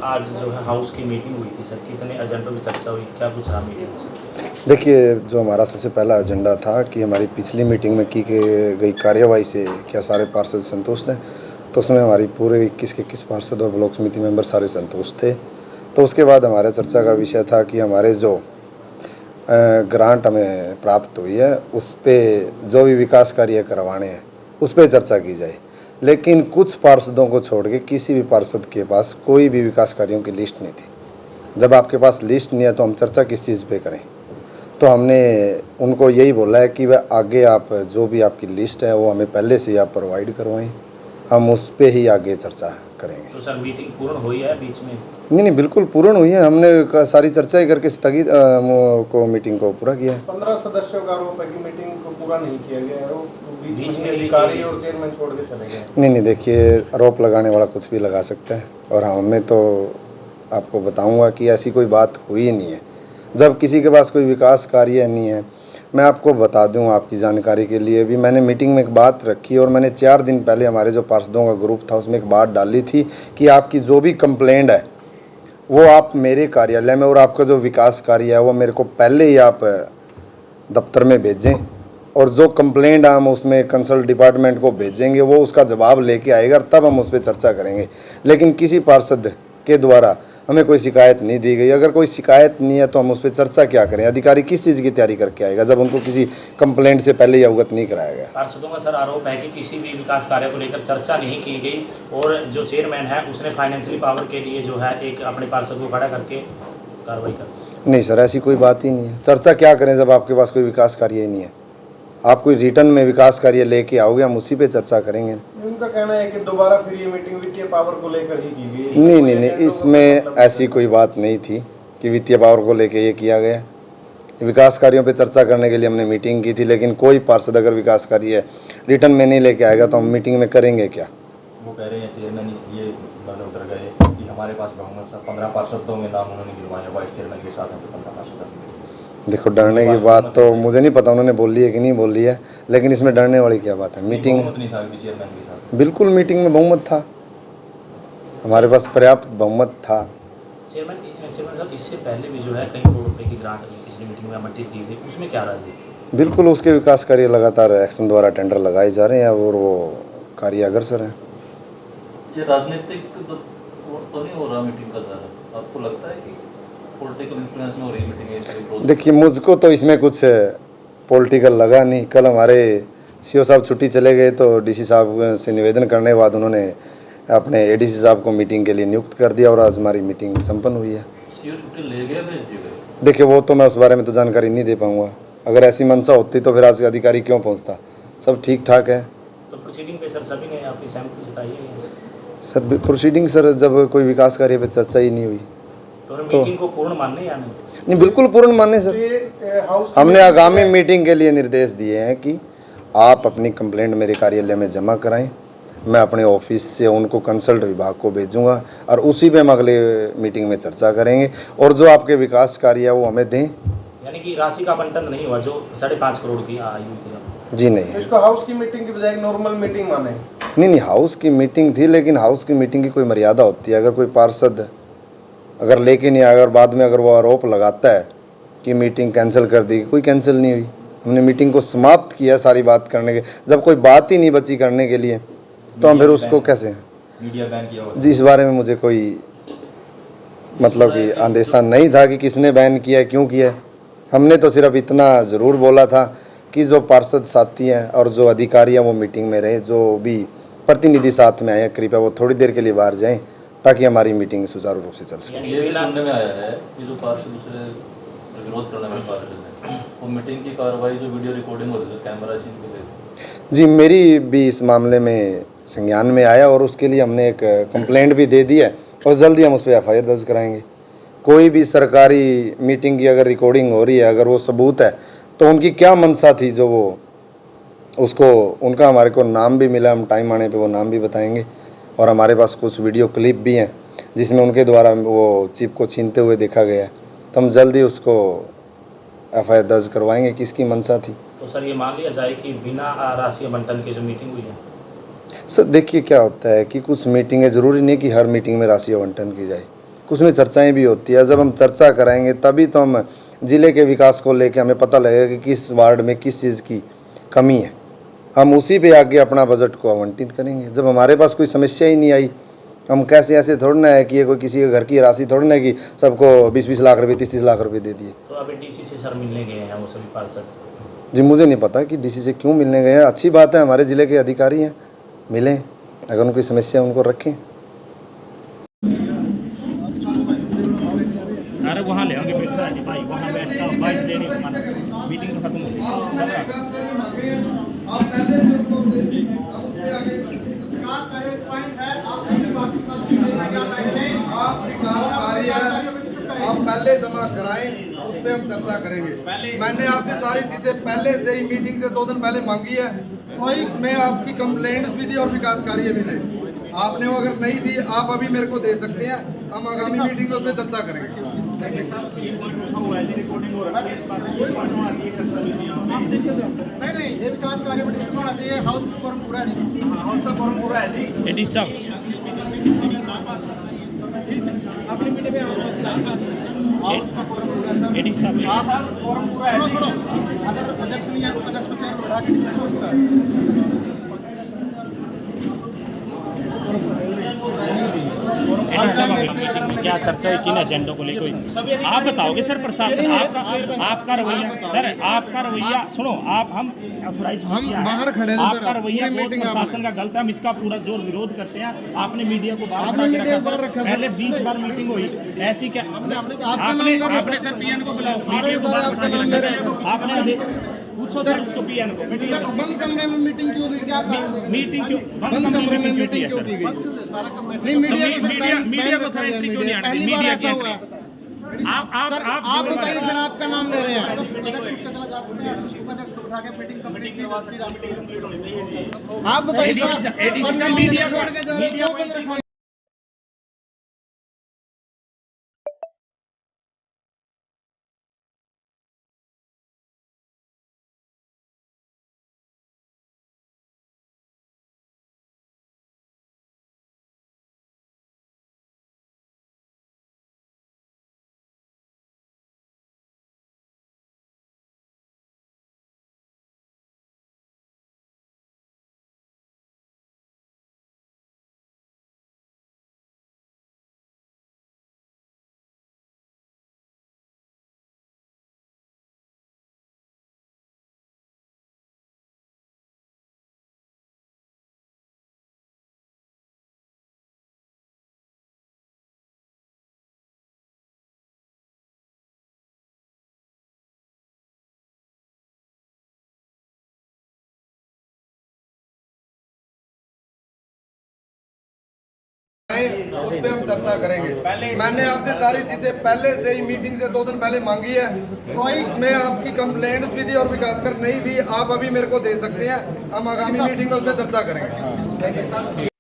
आज जो है हाउस की मीटिंग हुई थी सर, कितने एजेंडों की चर्चा हुई, क्या कुछ रहा मीटिंग में? देखिए, जो हमारा सबसे पहला एजेंडा था कि हमारी पिछली मीटिंग में की गई कार्यवाही से क्या सारे पार्षद संतुष्ट हैं, तो उसमें हमारी पूरे 21 के 21 पार्षद और ब्लॉक समिति मेंबर सारे संतुष्ट थे। तो उसके बाद हमारा चर्चा का विषय था कि हमारे जो ग्रांट हमें प्राप्त हुई है उस पे जो भी विकास कार्य करवाने हैं उस पर चर्चा की जाए। लेकिन कुछ पार्षदों को छोड़ के किसी भी पार्षद के पास कोई भी विकास कार्यों की लिस्ट नहीं थी। जब आपके पास लिस्ट नहीं है तो हम चर्चा किस चीज़ पे करें? तो हमने उनको यही बोला है कि वह आगे आप जो भी आपकी लिस्ट है वो हमें पहले से ही आप प्रोवाइड करवाएं, हम उस पे ही आगे चर्चा करेंगे। तो सर मीटिंग पूर्ण हुई है बीच में? नहीं, बिल्कुल पूर्ण हुई है। हमने सारी चर्चाएं करके स्थगित को मीटिंग को पूरा किया है। 15 सदस्यों का आरोप है कि मीटिंग को पूरा नहीं किया गया है, वो बीच में में अधिकारी और चेयरमैन छोड़ के चले गए। नहीं, देखिए, आरोप लगाने वाला कुछ भी लगा सकता है और हमें तो आपको बताऊंगा कि ऐसी कोई बात हुई नहीं है। जब किसी के पास कोई विकास कार्य नहीं है, मैं आपको बता दूं आपकी जानकारी के लिए भी, मैंने मीटिंग में एक बात रखी और मैंने 4 दिन पहले हमारे जो पार्षदों का ग्रुप था उसमें एक बात डाली थी कि आपकी जो भी कंप्लेंट है वो आप मेरे कार्यालय में, और आपका जो विकास कार्य है वो मेरे को पहले ही आप दफ्तर में भेजें, और जो कंप्लेंट हम उसमें कंसल्ट डिपार्टमेंट को भेजेंगे वो उसका जवाब लेके आएगा, तब हम उस पर चर्चा करेंगे। लेकिन किसी पार्षद के द्वारा हमें कोई शिकायत नहीं दी गई। अगर कोई शिकायत नहीं है तो हम उस पर चर्चा क्या करें? अधिकारी किस चीज़ की तैयारी करके आएगा जब उनको किसी कंप्लेंट से पहले ही अवगत नहीं कराया गया? पार्षदों का सर आरोप है कि किसी भी विकास कार्य को लेकर चर्चा नहीं की गई और जो चेयरमैन है उसने फाइनेंशियली पावर के लिए जो है एक अपने पार्षद को खड़ा करके कार्रवाई कर। नहीं सर, ऐसी कोई बात ही नहीं है। चर्चा क्या करें जब आपके पास कोई विकास कार्य ही नहीं है? आप कोई रिटर्न में विकास कार्य लेके आओगे, हम उसी पे चर्चा करेंगे। उनका कहना है कि दोबारा फिर ये मीटिंग वित्तीय पावर को लेकर ही की गई। नहीं, इसमें ऐसी कोई बात नहीं थी कि वित्तीय पावर को लेके ये किया गया। विकास कार्यों पे चर्चा करने के लिए हमने मीटिंग की थी, लेकिन कोई पार्षद अगर विकास कार्य रिटर्न में नहीं लेके आएगा तो हम मीटिंग में करेंगे क्या? वो कह रहे हैं चेयरमैन इसलिए उतर गए कि हमारे पास बहुमत 15 पार्षदों में नाम उन्होंने गिरवाया, वाइस चेयरमैन के साथ हम 15 पार्षद। देखो, डरने की बात तो मुझे नहीं पता उन्होंने बोल ली है कि नहीं बोल ली है, लेकिन इसमें डरने वाली क्या बात है? मीटिंग नहीं था चेयरमैन के साथ। बिल्कुल मीटिंग में बहुमत था, हमारे पास पर्याप्त बहुमत था। चेयरमैन साहब, इससे पहले भी जो है कई करोड़ रुपए की ग्रांट पिछली मीटिंग में आवंटित की थी, उसमें क्या रहा थी? बिल्कुल, उसके विकास कार्य लगातार एक्शन द्वारा टेंडर लगाए जा रहे हैं और वो कार्य अग्रसर हैं। ये राजनीतिक तो नहीं हो रहा मीटिंग का ज़्यादा? आपको लगता है कि पॉलिटिकल इन्फ्लुएंस में हो रही मीटिंग? देखिए, मुझको तो इसमें कुछ पॉलिटिकल लगा नहीं। कल हमारे सीओ साहब छुट्टी चले गए तो डीसी साहब से निवेदन करने के बाद उन्होंने अपने एडीसी साहब को मीटिंग के लिए नियुक्त कर दिया और आज हमारी मीटिंग संपन्न हुई है। सीओ छुट्टी ले गए, भेज दिए गए? देखिए, वो तो मैं उस बारे में तो जानकारी नहीं दे पाऊँगा। अगर ऐसी मंशा होती तो फिर आज के अधिकारी क्यों पहुँचता? सब ठीक ठाक है। तो प्रोसीडिंग पे सर सभी ने आपकी सहमति जताई है? सर प्रोसीडिंग सर, जब कोई विकास कार्य पे चर्चा ही नहीं हुई तो मीटिंग को पूर्ण मानने या नहीं? नहीं, बिल्कुल पूर्ण मान्य सर। हमने आगामी मीटिंग के लिए निर्देश दिए हैं कि आप अपनी कंप्लेंट मेरे कार्यालय में जमा कराएं, मैं अपने ऑफिस से उनको कंसल्ट विभाग को भेजूंगा और उसी पे हम अगले मीटिंग में चर्चा करेंगे, और जो आपके विकास कार्य है वो हमें दें। यानी कि राशि का आवंटन नहीं हुआ जो 5.5 करोड़ की आई थी? जी नहीं। इसको हाउस की मीटिंग की बजाय नॉर्मल मीटिंग माने? नहीं, हाउस की मीटिंग थी, लेकिन हाउस की मीटिंग की कोई मर्यादा होती है। अगर कोई पार्षद अगर लेके नहीं आया, अगर बाद में अगर वो आरोप लगाता है कि मीटिंग कैंसिल कर दी, कोई कैंसिल नहीं हुई। हमने मीटिंग को समाप्त किया सारी बात करने के। जब कोई बात ही नहीं बची करने के लिए तो हम फिर उसको कैसे? मीडिया बैन किया हुआ? जी, इस बारे में मुझे कोई मतलब कि अंदेशा नहीं था कि किसने बैन किया है, क्यों किया है। हमने तो सिर्फ इतना ज़रूर बोला था कि जो पार्षद साथी हैं और जो अधिकारी हैं वो मीटिंग में रहे, जो भी प्रतिनिधि साथ में आए हैं कृपया वो थोड़ी देर के लिए बाहर जाएं ताकि हमारी मीटिंग सुचारू रूप से चल सके। ये भी सुनने में आया है कि जो पार्षद उसे विरोध करने वाले पार्षद हैं वो मीटिंग की कार्रवाई जो वीडियो रिकॉर्डिंग होती है कैमरा छीन के देते। जी, मेरी भी इस मामले में संज्ञान में आया और उसके लिए हमने एक कंप्लेंट भी दे दी है और जल्दी हम उस पर एफआईआर दर्ज कराएंगे। कोई भी सरकारी मीटिंग की अगर रिकॉर्डिंग हो रही है, अगर वो सबूत है, तो उनकी क्या मंशा थी जो वो उसको उनका हमारे को नाम भी मिला, हम टाइम आने पे वो नाम भी बताएंगे। और हमारे पास कुछ वीडियो क्लिप भी हैं जिसमें उनके द्वारा वो चिप को छीनते हुए देखा गया है, तो हम जल्दी उसको एफआईआर दर्ज करवाएंगे कि इसकी मंशा थी। तो सर ये मान लिया जाए कि बिना राशि आवंटन की जो मीटिंग हुई है? सर देखिए, क्या होता है कि कुछ मीटिंगें ज़रूरी नहीं कि हर मीटिंग में राशि आवंटन की जाए। उसमें चर्चाएं भी होती है। जब हम चर्चा कराएंगे तभी तो हम ज़िले के विकास को लेकर हमें पता लगेगा कि किस वार्ड में किस चीज़ की कमी है, हम उसी पे आगे अपना बजट को आवंटित करेंगे। जब हमारे पास कोई समस्या ही नहीं आई, हम कैसे ऐसे थोड़ा ना है कि ये कोई किसी के घर की राशि थोड़ा ना है कि सबको 20-20 लाख रुपए 30-30 लाख रुपए दे दिए। तो अभी डीसी से सर मिलने गए हैं वो सभी पार्षद। जी मुझे नहीं पता कि डीसी से क्यों मिलने गए हैं। अच्छी बात है, हमारे ज़िले के अधिकारी हैं, मिलें, अगर उनकी समस्या है उनको रखें। अरे वहाँ ले आगे बैठता है भाई, वहाँ बैठता है भाई, देने मीटिंग तो खत्म हो गई। आप पहले जमा कराएं, उस पर हम चर्चा करेंगे। मैंने आपसे सारी चीजें पहले से ही मीटिंग से 2 दिन पहले मांगी है, कोई इसमें आपकी कंप्लेंट्स भी दी और विकास कार्य भी थे। आपने वो अगर नहीं दी, आप अभी मेरे को दे सकते हैं, हम आगामी मीटिंग में उस पर चर्चा करेंगे। नहीं, ये विकास कार्य में डिस्कशन होना चाहिए। हाउस का फॉर्म पूरा नहीं, हाउस का फॉर्म पूरा है जी। एडी साहब अपनी मीटिंग में हाउस का फॉर्म पूरा है सर। एडी साहब हाँ सर, फॉर्म पूरा है। सुनो, अगर अध्यक्ष नहीं है तो अध्यक्ष को चेयर बैठा के डिस्कस हो सकता है। क्या चर्चा है किन एजेंडों को लेकर आप बताओगे सर? प्रशासन आपका रवैया सर, आपका रवैया सुनो, हम ऑथराइज हम बाहर खड़े हैं सर, आपका रवैया पूरी मीटिंग प्रशासन का गलत है, हम इसका पूरा जोर विरोध करते हैं। आपने मीडिया को बाहर आपने मीडिया को बाहर रखा, रखा, पहले 20 बार मीटिंग हुई ऐसी क्या? आपने सर पीएन को बुलाओ, मीडिया को बाहर आपने पूछो सर उसको पीएन को। बंद कमरे में मीटिंग क्यों हुई? क्या मीटिंग क्यों बंद कमरे में मीटिंग क्यों की गई? नहीं मीडिया को सर एंट्री क्यों नहीं आती? पहली बार मीडिया ऐसा हुआ। आप बताइए सर, आप क्या नाम ले रहे हैं? आप बताइए सर, मीडिया छोड़ के जा रहे हैं, क्यों बंद रखा? उस पे हम चर्चा करेंगे। मैंने आपसे सारी चीजें पहले से ही मीटिंग से 2 दिन पहले मांगी है, कोई इसमें आपकी कंप्लेंट्स भी दी और विकास कर नहीं दी, आप अभी मेरे को दे सकते हैं, हम आगामी मीटिंग में उस पर चर्चा करेंगे।